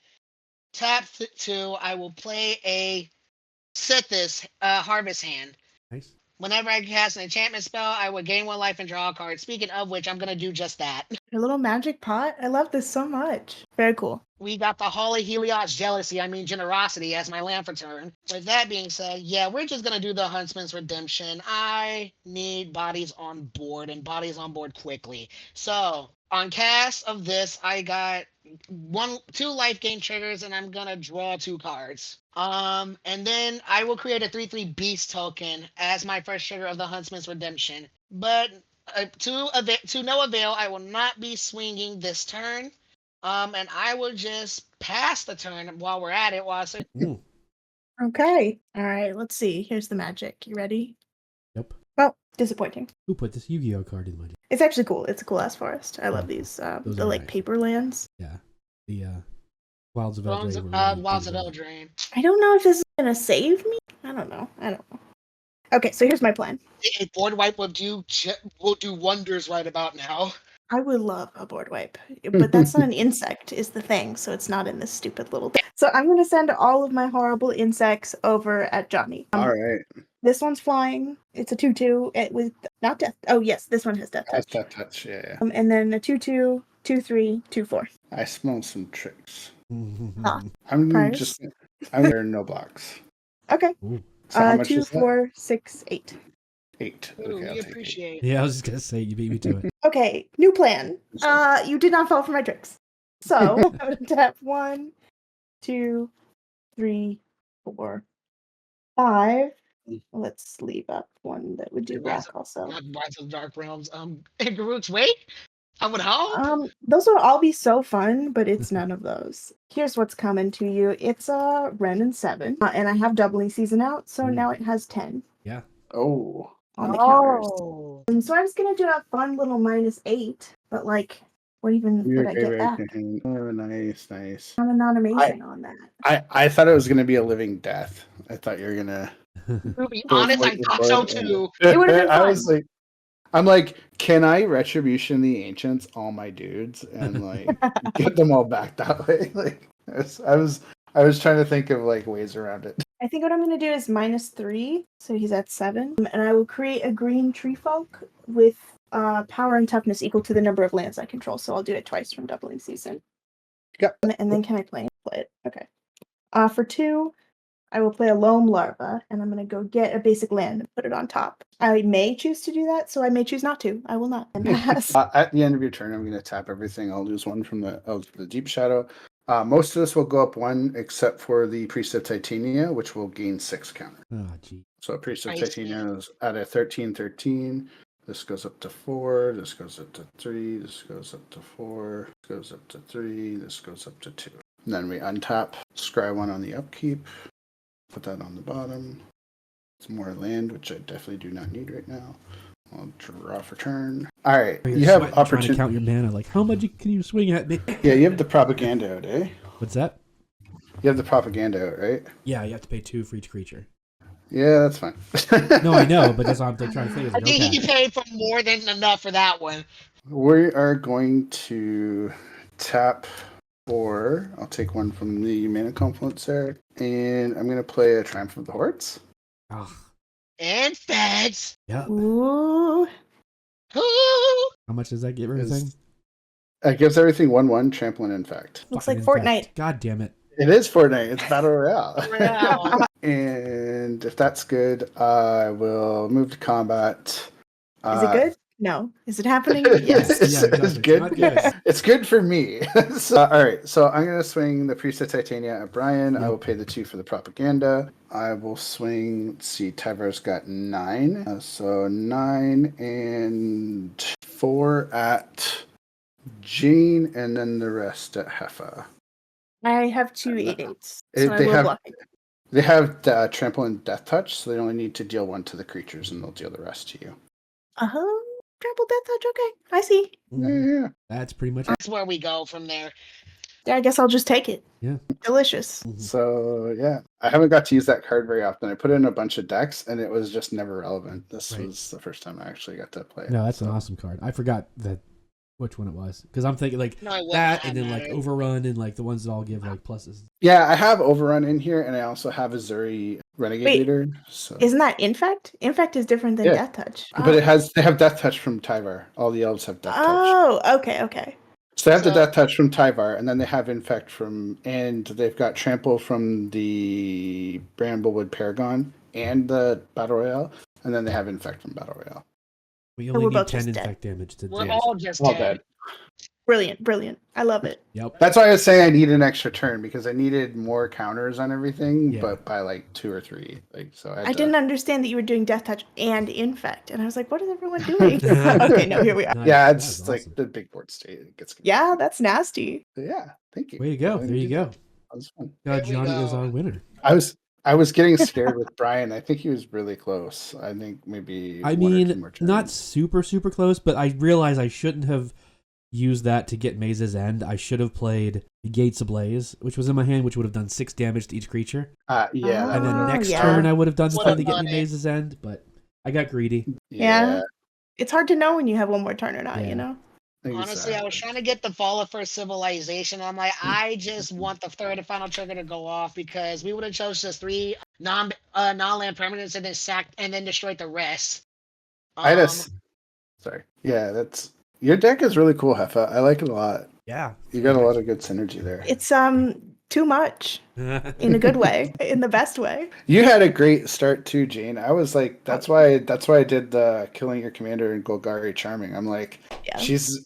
Tap 2, I will play a Sithis Harvest Hand. Nice. Whenever I cast an enchantment spell, I would gain 1 life and draw a card. Speaking of which, I'm going to do just that. Your little magic pot. I love this so much. Very cool. We got the Holy Helios Generosity as my land for turn. With that being said, yeah, we're just going to do the Huntsman's Redemption. I need bodies on board, and bodies on board quickly. So, on cast of this, I got 2 life gain triggers, and I'm going to draw 2 cards. And then I will create a 3/3 Beast token as my first trigger of the Huntsman's Redemption. But to no avail, I will not be swinging this turn. And I will just pass the turn while we're at it. Ooh. Okay. All right. Let's see. Here's the magic. You ready? Yep. Well, disappointing. Who put this Yu-Gi-Oh card in my deck? It's actually cool. It's a cool ass forest. I love these. Those The are like nice. paper lands. Yeah. The Wilds of Wilds Eldraine. of Eldraine. I don't know if this is gonna save me. I don't know. Okay, so here's my plan. A board wipe will do wonders right about now. I would love a board wipe, but that's not an insect is the thing, so it's not in this stupid little. So I'm gonna send all of my horrible insects over at Johnny. All right. This one's flying. It's a 2/2 with not death. Oh yes, this one has death That's touch. that touch. Yeah. And then a 2/2, 2/3, 2/4. I smell some tricks. Ah. I'm Price? just. I'm there. No blocks. Okay. Ooh. So how much 2, is that? 4, 6, 8. 8. Ooh, Okay, I'll we take 8. appreciate. Yeah, I was just gonna say you beat me to it. Okay, new plan. You did not fall for my tricks. So I'm gonna tap 1, 2, 3, 4, 5. Let's leave up one that would do black also. Rise of the Dark Realms. Garuk's Wake? I would hope. Those would all be so fun, but it's none of those. Here's what's coming to you. It's a Ren and 7, and I have doubling season out, so now it has 10 Yeah. Oh. on the counters. Oh. And so I was gonna do a fun little -8, but like, what even would I get back? Oh, nice. Not an animation on that. I thought it was gonna be a living death. I thought you were gonna. To be honest, I thought so too. It would've been I fun. was like, I'm like, can I retribution the ancients, all my dudes, and like get them all back that way? Like, I was trying to think of like ways around it. I think what I'm going to do is -3, so he's at 7, and I will create a green tree folk with power and toughness equal to the number of lands I control. So I'll do it twice from doubling season. Yep. And then can I play it? Okay. For 2, I will play a Loam Larva, and I'm going to go get a basic land and put it on top. I may choose to do that, so I may choose not to. I will not. And pass. At the end of your turn, I'm going to tap everything. I'll lose 1 from the Deep Shadow. Most of this will go up 1, except for the Priest of Titania, which will gain 6 counter. Oh, gee. So Priest of I Titania is at a 13/13. This goes up to 4. This goes up to 3. This goes up to 4. This goes up to 3. This goes up to 2. And then we untap, scry 1 on the upkeep. Put that on the bottom. It's more land, which I definitely do not need right now. I'll draw for turn. All right, You're you have sweating trying to opportunity. count your mana. Like, how much can you swing at me? Yeah, you have the propaganda out, eh? What's that? You have the propaganda out, right? Yeah, you have to pay 2 for each creature. Yeah, that's fine. No, I know, but that's what I'm trying to think. I think he paid for more than enough for that one. We are going to tap 4. I'll take 1 from the mana confluence there. And I'm going to play a Triumph of the Hordes. Oh, And feds. yeah. Ooh. Ooh. How much does that give everything? It gives everything 1/1, trample and infect. Looks like Fucking Fortnite. infect. God damn it. It is Fortnite. It's Battle Royale. Wow. And if that's good, I will move to combat. Is it good? No. Is it happening? Yes. It's, Yeah, exactly. it's It's good. not good. It's good for me. So, all right. So I'm going to swing the Priest of Titania at Brian. I Yep. will pay the 2 for the propaganda. I will swing. Let's see. Tyvar's got 9. So 9 and 4 at Jean, and then the rest at Heffa. I have two 8/8s, so I They will have block it. they have trample and death touch, so they only need to deal one to the creatures, and they'll deal the rest to you. Trample death touch. Okay, I see. Yeah. That's pretty much it. That's where we go from there. Yeah, I guess I'll just take it. Yeah. Delicious. So yeah, I haven't got to use that card very often. I put it in a bunch of decks, and it was just never relevant. This Right. was the first time I actually got to play it. No, that's an so. awesome card. I forgot which one it was because I'm thinking like No, it wouldn't that, have and then like mattered. Overrun, and like the ones that all give like pluses. Yeah, I have Overrun in here, and I also have Azuri Renegade Wait, Leader. So Isn't that Infect? Infect is different than Yeah. Death Touch. but they have Death Touch from Tyvar. All the elves have Death Touch. Oh, okay. So they have the So- Death Touch from Tyvar, and then they have Infect from, and they've got Trample from the Bramblewood Paragon and the Battle Royale, and then they have Infect from Battle Royale. We we're only need both 10 just dead. infect damage to We're do. all just All dead. dead. Brilliant. I love it. Yep. That's why I was saying I need an extra turn because I needed more counters on everything, Yeah. but by like 2 or 3. Like so, I didn't understand that you were doing Death Touch and Infect, and I was like, what is everyone doing? Okay, no, here we are. Nice. Yeah, That it's was like awesome. the big board state. It gets Yeah, that's nasty. Yeah, thank you. Way to go. I There didn't you do go. That was fun. God, There we Johnny is go. our winner. I was getting scared with Brian. I think he was really close. I think maybe I one or two mean, more turns. not super close, but I realized I shouldn't have used that to get Maze's End. I should have played Gates Ablaze, which was in my hand, which would have done 6 damage to each creature. Yeah, And then Oh, next yeah. turn I would have done Would've something to get done me it. Maze's End, but I got greedy. Yeah. It's hard to know when you have one more turn or not, Yeah. you know? Honestly, I was trying to get the Fall of First Civilization. I'm like, I just want the third and final trigger to go off because we would have chose just 3 non-land permanents and then sacked and then destroyed the rest. I had sorry. Yeah, that's your deck is really cool, Heffa. I like it a lot. Yeah. You got a lot of good synergy there. It's too much in a good way, in the best way. You had a great start too, Jane. I was like, that's why I did the killing your commander and Golgari Charming. I'm like, Yeah.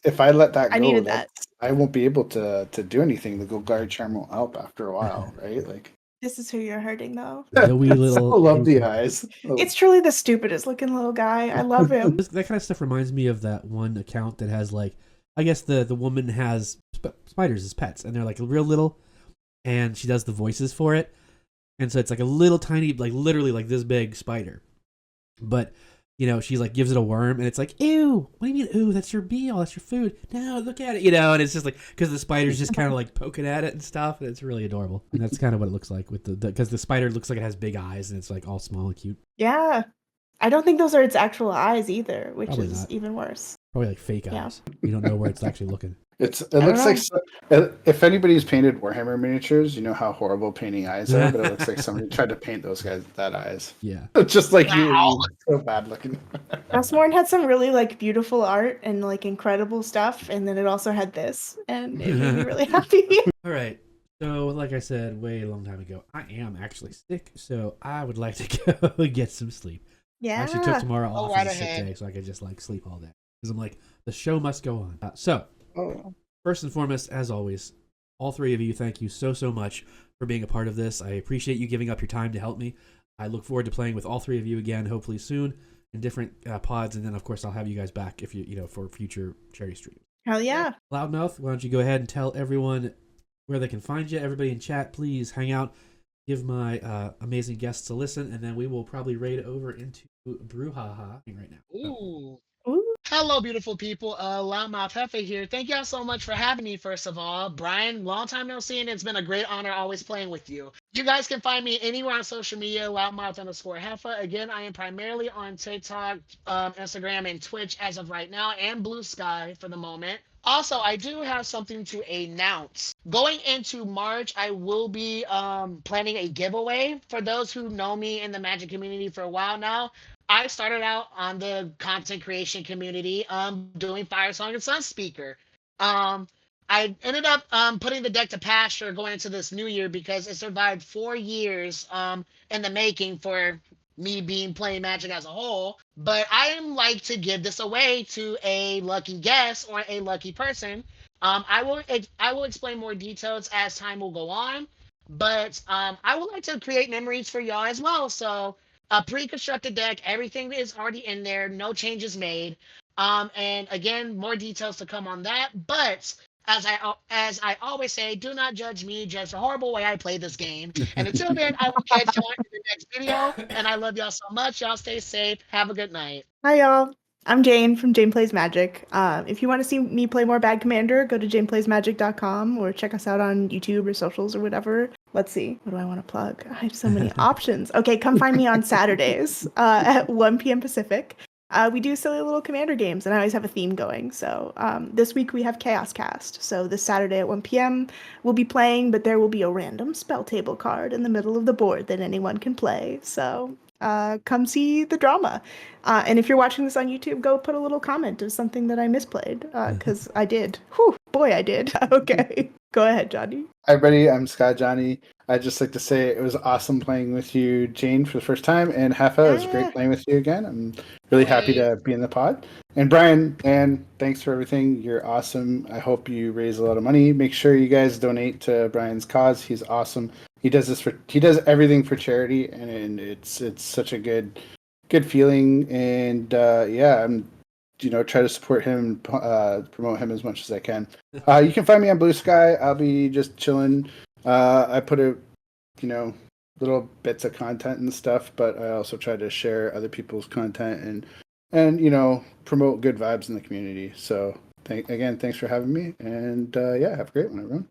if I let that go, I needed that. I won't be able to do anything. The Golgari Charm will help after a while, right? Like This is who you're hurting, though. The wee little. so lovely eyes. It's truly the stupidest looking little guy. I love him. That kind of stuff reminds me of that one account that has like, I guess the woman has spiders as pets, and they're like real little, and she does the voices for it, and so it's like a little tiny, like literally like this big spider, but you know she's like gives it a worm, and it's like, ew, what do you mean, ew? That's your meal, that's your food. No, look at it, you know, and it's just like because the spider's just kind of like poking at it and stuff, and it's really adorable. And that's kind of what it looks like with the because the spider looks like it has big eyes and it's like all small and cute. Yeah. I don't think those are its actual eyes either, which Probably is not. even worse. Probably like fake Yeah. eyes. You don't know where it's actually looking. It don't looks like know. if anybody's painted Warhammer miniatures, you know how horrible painting eyes are, but it looks like somebody tried to paint those guys that eyes. Yeah. Just like Wow. you, so bad looking. Dustmorn had some really like beautiful art and like incredible stuff, and then it also had this, and it made me really happy. All right. So, like I said way a long time ago, I am actually sick, so I would like to go get some sleep. I Yeah. actually took tomorrow Go off right as a sick ahead. day, so I could just like sleep all day. Because I'm like, the show must go on. So, Oh. first and foremost, as always, all 3 of you, thank you so much for being a part of this. I appreciate you giving up your time to help me. I look forward to playing with all 3 of you again, hopefully soon, in different pods, and then of course I'll have you guys back if you know for future charity streams. Hell yeah. Loudmouth, why don't you go ahead and tell everyone where they can find you? Everybody in chat, please hang out, give my amazing guests a listen, and then we will probably raid over into Brouhaha right now. Ooh. Ooh. Hello, beautiful people. Loudmouth Hefe here. Thank y'all so much for having me, first of all. Brian, long time no see, and it's been a great honor always playing with you. You guys can find me anywhere on social media, loudmouth_Hefe. Again, I am primarily on TikTok, Instagram, and Twitch as of right now, and Blue Sky for the moment. Also, I do have something to announce. Going into March, I will be planning a giveaway. For those who know me in the Magic community for a while now, I started out on the content creation community doing Fire Song and Sunspeaker. I ended up putting the deck to pasture going into this new year because it survived 4 years in the making for me being playing Magic as a whole. But I am like to give this away to a lucky guest or a lucky person. I will explain more details as time will go on. But I would like to create memories for y'all as well. So a pre-constructed deck, everything is already in there, no changes made. And again, more details to come on that. But as I always say, do not judge me, judge the horrible way I play this game. And until then, I will catch y'all in the next video. And I love y'all so much. Y'all stay safe. Have a good night. Hi, y'all. I'm Jane from Jane Plays Magic. If you want to see me play more Bad Commander, go to janeplaysmagic.com or check us out on YouTube or socials or whatever. Let's see. What do I want to plug? I have so many options. Okay, come find me on Saturdays at 1 p.m. Pacific. We do silly little Commander games, and I always have a theme going. So this week we have Chaos Cast. So this Saturday at 1 p.m. we'll be playing, but there will be a random spell table card in the middle of the board that anyone can play. So come see the drama. And if you're watching this on YouTube, go put a little comment of something that I misplayed, because I did. Whew, boy, I did. Okay, go ahead, Johnny. Hi, everybody. I'm Scott Johnny. I'd just like to say it was awesome playing with you, Jane, for the first time, and Hafa, it was great playing with you again. I'm really happy to be in the pod. And Brian, and thanks for everything. You're awesome. I hope you raise a lot of money. Make sure you guys donate to Brian's cause. He's awesome. He does everything for charity, and it's such a good feeling. And yeah, I'm try to support him, promote him as much as I can. You can find me on Blue Sky. I'll be just chilling. I put little bits of content and stuff, but I also try to share other people's content and promote good vibes in the community. So thanks for having me, and yeah, have a great one, everyone.